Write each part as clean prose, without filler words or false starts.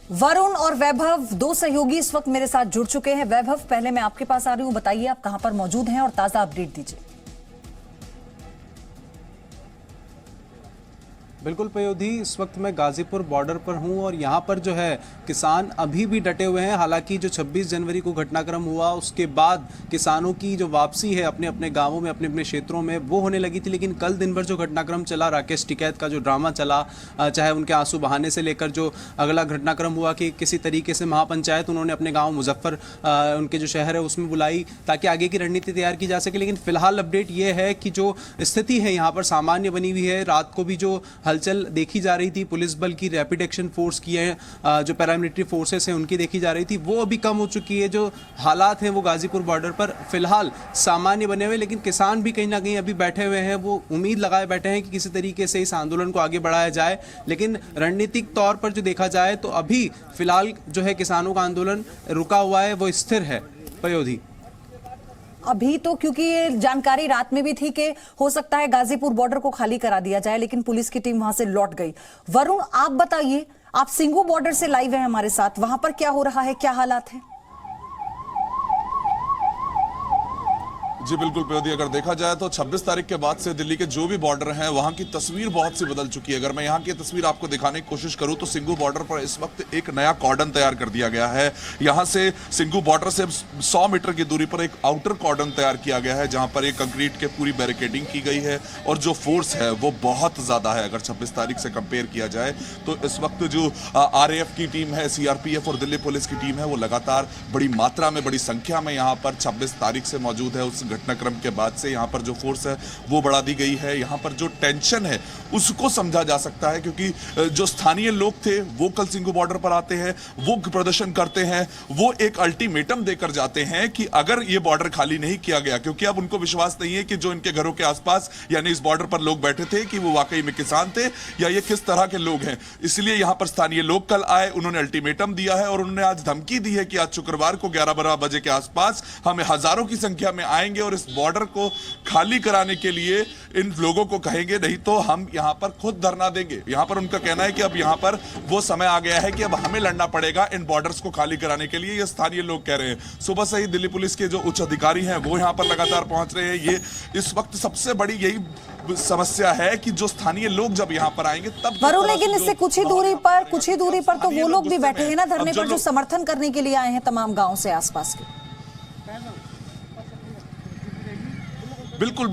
वरुण और वैभव, दो सहयोगी इस वक्त मेरे साथ जुड़ चुके हैं। वैभव, पहले मैं आपके पास आ रही हूं, बताइए आप कहां पर मौजूद हैं और ताजा अपडेट दीजिए। बिल्कुल पयोधी, इस वक्त मैं गाजीपुर बॉर्डर पर हूं और यहां पर जो है किसान अभी भी डटे हुए हैं। हालांकि जो 26 जनवरी को घटनाक्रम हुआ उसके बाद किसानों की जो वापसी है अपने अपने गांवों में, अपने अपने क्षेत्रों में, वो होने लगी थी। लेकिन कल दिन भर जो घटनाक्रम चला, राकेश टिकैत का जो ड्रामा चला, चाहे उनके आंसू बहाने से लेकर जो अगला घटनाक्रम हुआ कि किसी तरीके से महापंचायत उन्होंने अपने गाँव मुजफ्फर उनके जो शहर है उसमें बुलाई ताकि आगे की रणनीति तैयार की जा सके। लेकिन फिलहाल अपडेट ये है कि जो स्थिति है यहाँ पर सामान्य बनी हुई है। रात को भी जो हलचल देखी जा रही थी पुलिस बल की, रैपिड एक्शन फोर्स की है, जो पैरामिलिट्री फोर्सेस हैं उनकी देखी जा रही थी, वो अभी कम हो चुकी है। जो हालात हैं वो गाजीपुर बॉर्डर पर फिलहाल सामान्य बने हुए, लेकिन किसान भी कहीं ना कहीं अभी बैठे हुए हैं। वो उम्मीद लगाए बैठे हैं कि किसी तरीके से इस आंदोलन को आगे बढ़ाया जाए। लेकिन रणनीतिक तौर पर जो देखा जाए तो अभी फिलहाल जो है किसानों का आंदोलन रुका हुआ है, वो स्थिर है। पयोधी, अभी तो क्योंकि ये जानकारी रात में भी थी कि हो सकता है गाजीपुर बॉर्डर को खाली करा दिया जाए, लेकिन पुलिस की टीम वहां से लौट गई। वरुण, आप बताइए, आप सिंगू बॉर्डर से लाइव हैं हमारे साथ, वहां पर क्या हो रहा है, क्या हालात है? जी बिल्कुल पयोधी, अगर देखा जाए तो 26 तारीख के बाद से दिल्ली के जो भी बॉर्डर हैं वहां की तस्वीर बहुत सी बदल चुकी है। अगर मैं यहां की तस्वीर आपको दिखाने की कोशिश करूं तो सिंगू बॉर्डर पर इस वक्त एक नया कॉर्डन तैयार कर दिया गया है। यहां से सिंगू बॉर्डर से 100 मीटर की दूरी पर एक आउटर कॉर्डन तैयार किया गया है जहां पर एक कंक्रीट के पूरी बैरिकेडिंग की गई है और जो फोर्स है वो बहुत ज्यादा है। अगर 26 तारीख से कंपेयर किया जाए तो इस वक्त जो RAF की टीम है, CRPF और दिल्ली पुलिस की टीम है, वो लगातार बड़ी मात्रा में, बड़ी संख्या में यहाँ पर 26 तारीख से मौजूद है। उस घटनाक्रम के बाद से यहाँ पर जो फोर्स है वो बढ़ा दी गई है। यहाँ पर जो टेंशन है उसको समझा जा सकता है क्योंकि जो स्थानीय लोग थे वो कल सिंगू बॉर्डर पर आते हैं, वो प्रदर्शन करते हैं, वो एक अल्टीमेटम देकर जाते हैं कि अगर ये बॉर्डर खाली नहीं किया गया, क्योंकि अब उनको विश्वास नहीं है कि जो इनके घरों के आसपास यानी इस बॉर्डर पर लोग बैठे थे कि वो वाकई में किसान थे या ये किस तरह के लोग हैं। इसलिए यहाँ पर स्थानीय लोग कल आए, उन्होंने अल्टीमेटम दिया है और उन्होंने आज धमकी दी है कि आज शुक्रवार को 11-12 बजे के आसपास हम हजारों की संख्या में आएंगे और इस बॉर्डर को खाली कराने के लिए इन लोगों को कहेंगे, नहीं तो हम यहां पर खुद धरना देंगे। यहां पर उनका कहना है कि अब यहां पर वो समय आ गया है कि अब हमें लड़ना पड़ेगा इन बॉर्डर्स को खाली कराने के लिए, ये स्थानीय लोग कह रहे हैं। सुबह से ही दिल्ली पुलिस के जो उच्च अधिकारी हैं वो यहां पर लगातार पहुंच रहे हैं। ये इस वक्त सबसे बड़ी यही समस्या है कि जो स्थानीय लोग जब यहां पर आएंगे तब वरुण, लेकिन इससे कुछ ही दूरी पर तो वो लोग भी बैठे हैं ना धरने पर, जो समर्थन करने के लिए आए हैं तमाम गांव से आसपास के। बिल्कुल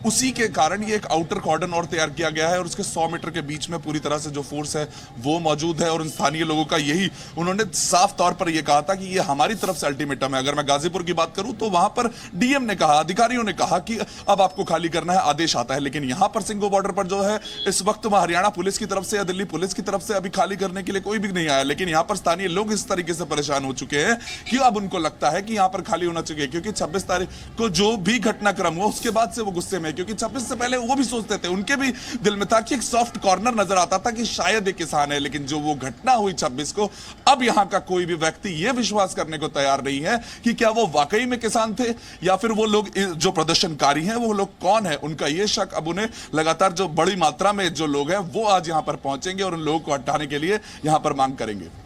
उसी के कारण ये एक आउटर कॉर्डन और तैयार किया गया है और उसके 100 मीटर के बीच में पूरी तरह से जो फोर्स है वो मौजूद है। और इन स्थानीय लोगों का यही, उन्होंने साफ तौर पर यह कहा था कि ये हमारी तरफ से अल्टीमेटम है। अगर मैं गाजीपुर की बात करूं तो वहां पर डीएम ने कहा, अधिकारियों ने कहा कि अब आपको खाली करना है, आदेश आता है। लेकिन यहां पर सिंगू बॉर्डर पर जो है इस वक्त हरियाणा पुलिस की तरफ से या दिल्ली पुलिस की तरफ से अभी खाली करने के लिए कोई भी नहीं आया। लेकिन यहां पर स्थानीय लोग इस तरीके से परेशान हो चुके हैं कि अब उनको लगता है कि यहां पर खाली होना चाहिए, क्योंकि 26 तारीख को जो भी घटनाक्रम हुआ उसके बाद से वो गुस्से में, क्योंकि 26 से पहले वो भी सोचते थे, उनके भी दिल में था कि एक सॉफ्ट कॉर्नर नजर आता था कि शायद एक किसान है। लेकिन जो वो घटना हुई 26 को, अब यहां का कोई भी व्यक्ति यह विश्वास करने को तैयार नहीं है कि क्या वो वाकई में किसान थे या फिर वो लोग जो प्रदर्शनकारी हैं वो लोग कौन है। उनका यह शक अब उन्हें लगातार, जो बड़ी मात्रा में जो लोग हैं वो आज यहां पर पहुंचेंगे और उन लोगों को हटाने के लिए यहां पर मांग करेंगे।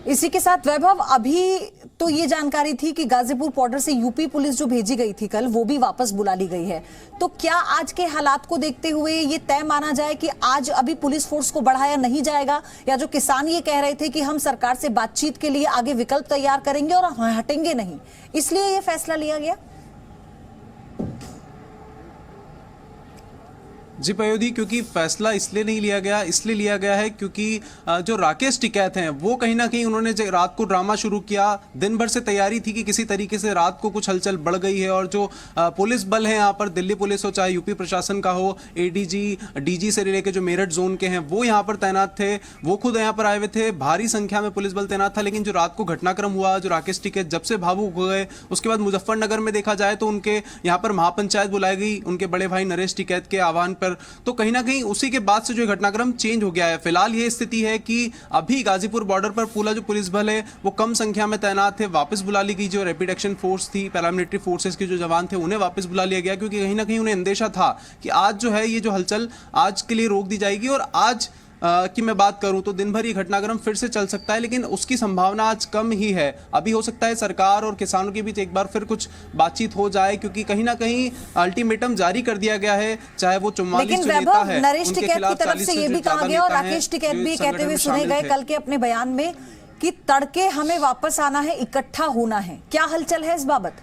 इसी के साथ वैभव, अभी तो ये जानकारी थी कि गाजीपुर बॉर्डर से यूपी पुलिस जो भेजी गई थी कल, वो भी वापस बुला ली गई है। तो क्या आज के हालात को देखते हुए ये तय माना जाए कि आज अभी पुलिस फोर्स को बढ़ाया नहीं जाएगा, या जो किसान ये कह रहे थे कि हम सरकार से बातचीत के लिए आगे विकल्प तैयार करेंगे और हटेंगे नहीं, इसलिए ये फैसला लिया गया? जी पयोधी, क्योंकि फैसला इसलिए नहीं लिया गया है क्योंकि जो राकेश टिकैत हैं वो कहीं ना कहीं उन्होंने रात को ड्रामा शुरू किया। दिन भर से तैयारी थी कि किसी तरीके से रात को कुछ हलचल बढ़ गई है और जो पुलिस बल है यहाँ पर, दिल्ली पुलिस हो चाहे यूपी प्रशासन का हो, ADG DG से लेकर जो मेरठ जोन के हैं वो यहाँ पर तैनात थे, वो खुद यहाँ पर आए हुए थे, भारी संख्या में पुलिस बल तैनात था। लेकिन जो रात को घटनाक्रम हुआ, जो राकेश टिकैत जब से भावुक हो गए, उसके बाद मुजफ्फरनगर में देखा जाए तो उनके यहाँ पर महापंचायत बुलाई गई उनके बड़े भाई नरेश टिकैत के आह्वान पर। तो कहीं ना कहीं उसी के बाद से जो घटनाक्रम चेंज हो गया है। फिलहाल ये स्थिति है कि अभी गाजीपुर बॉर्डर पर पूरा जो पुलिस बल है वो कम संख्या में तैनात थे, वापस बुला ली गई। जो रैपिड एक्शन फोर्स थी, पैरामिलिट्री फोर्सेस के जो जवान थे, उन्हें वापस बुला लिया गया क्योंकि कहीं ना कहीं उन्हें अंदेशा था कि आज जो है ये जो हलचल आज के लिए रोक दी जाएगी और आज की मैं बात करूं तो दिन भर ये घटनाक्रम फिर से चल सकता है, लेकिन उसकी संभावना आज कम ही है। अभी हो सकता है सरकार और किसानों के बीच एक बार फिर कुछ बातचीत हो जाए, क्योंकि कहीं ना कहीं अल्टीमेटम जारी कर दिया गया है, चाहे वो 44 लेकिन जो नेता वैभव, है नरेश उनके टिकैत की खिलाफ तरफ 40 से ये भी कहा गया और राकेश टिकैत भी कहते हुए सुने गए कल के अपने बयान में कि तड़के हमें वापस आना है, इकट्ठा होना है। क्या हलचल है इस बाबत?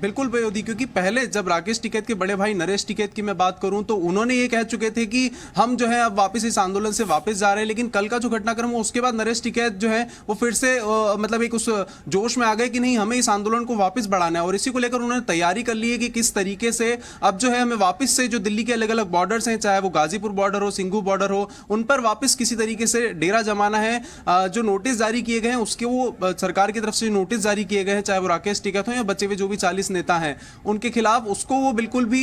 बिल्कुल बेयोदी, क्योंकि पहले जब राकेश टिकैत के बड़े भाई नरेश टिकैत की मैं बात करूं तो उन्होंने ये कह चुके थे कि हम जो है अब वापस इस आंदोलन से वापस जा रहे हैं, लेकिन कल का जो घटनाक्रम हुआ उसके बाद नरेश टिकैत जो है वो फिर से मतलब एक उस जोश में आ गए कि नहीं, हमें इस आंदोलन को वापस बढ़ाना है, और इसी को लेकर उन्होंने तैयारी कर ली है कि किस तरीके से अब जो है हमें वापस से जो दिल्ली के अलग अलग बॉर्डर्स हैं, चाहे वो गाजीपुर बॉर्डर हो, सिंघू बॉर्डर हो, उन पर वापस किसी तरीके से डेरा जमाना है। जो नोटिस जारी किए गए हैं उसके वो सरकार की तरफ से नोटिस जारी किए गए हैं, चाहे वो राकेश टिकैत हो या बचे हुए जो भी 40 नेता हैं उनके खिलाफ, उसको वो बिल्कुल भी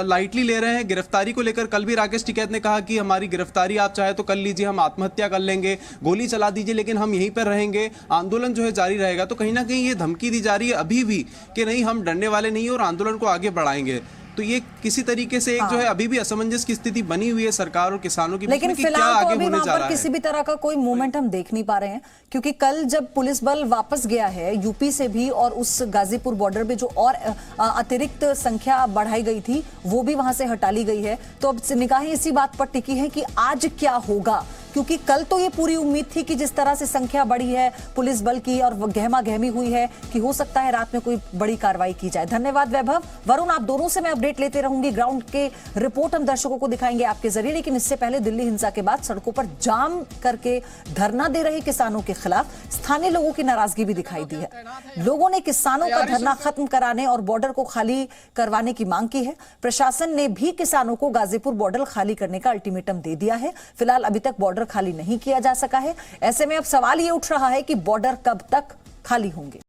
लाइटली ले रहे हैं। गिरफ्तारी को लेकर कल भी राकेश टिकैत ने कहा कि हमारी गिरफ्तारी आप चाहे तो कर लीजिए, हम आत्महत्या कर लेंगे, गोली चला दीजिए, लेकिन हम यहीं पर रहेंगे, आंदोलन जो है जारी रहेगा। तो कहीं ना कहीं ये धमकी दी जा रही है अभी भी कि नहीं, हम डरने वाले नहीं और आंदोलन को आगे बढ़ाएंगे। तो ये किसी तरीके से एक जो है अभी भी असमंजस की स्थिति बनी हुई है सरकार और किसानों की बीच में, लेकिन कि क्या फिलहाल तो आगे अभी होने वहां जा पर रहा किसी है। भी तरह का कोई मूवमेंट हम देख नहीं पा रहे हैं, क्योंकि कल जब पुलिस बल वापस गया है यूपी से भी और उस गाजीपुर बॉर्डर पे जो और अतिरिक्त संख्या बढ़ाई गई थी वो भी वहां से हटा ली गई है। तो अब निगाहें इसी बात पर टिकी है कि आज क्या होगा, क्योंकि कल तो ये पूरी उम्मीद थी कि जिस तरह से संख्या बढ़ी है पुलिस बल की और गहमा गहमी हुई है कि हो सकता है रात में कोई बड़ी कार्रवाई की जाए। धन्यवाद वैभव। वरुण, आप दोनों से मैं अपडेट लेते रहूंगी, ग्राउंड के रिपोर्ट हम दर्शकों को दिखाएंगे आपके जरिए। लेकिन इससे पहले दिल्ली हिंसा के बाद सड़कों पर जाम करके धरना दे रहे किसानों के खिलाफ स्थानीय लोगों की नाराजगी भी दिखाई दी है। लोगों ने किसानों का धरना खत्म कराने और बॉर्डर को खाली करवाने की मांग की है। प्रशासन ने भी किसानों को गाजीपुर बॉर्डर खाली करने का अल्टीमेटम दे दिया है। फिलहाल अभी तक बॉर्डर खाली नहीं किया जा सका है। ऐसे में अब सवाल ये उठ रहा है कि बॉर्डर कब तक खाली होंगे।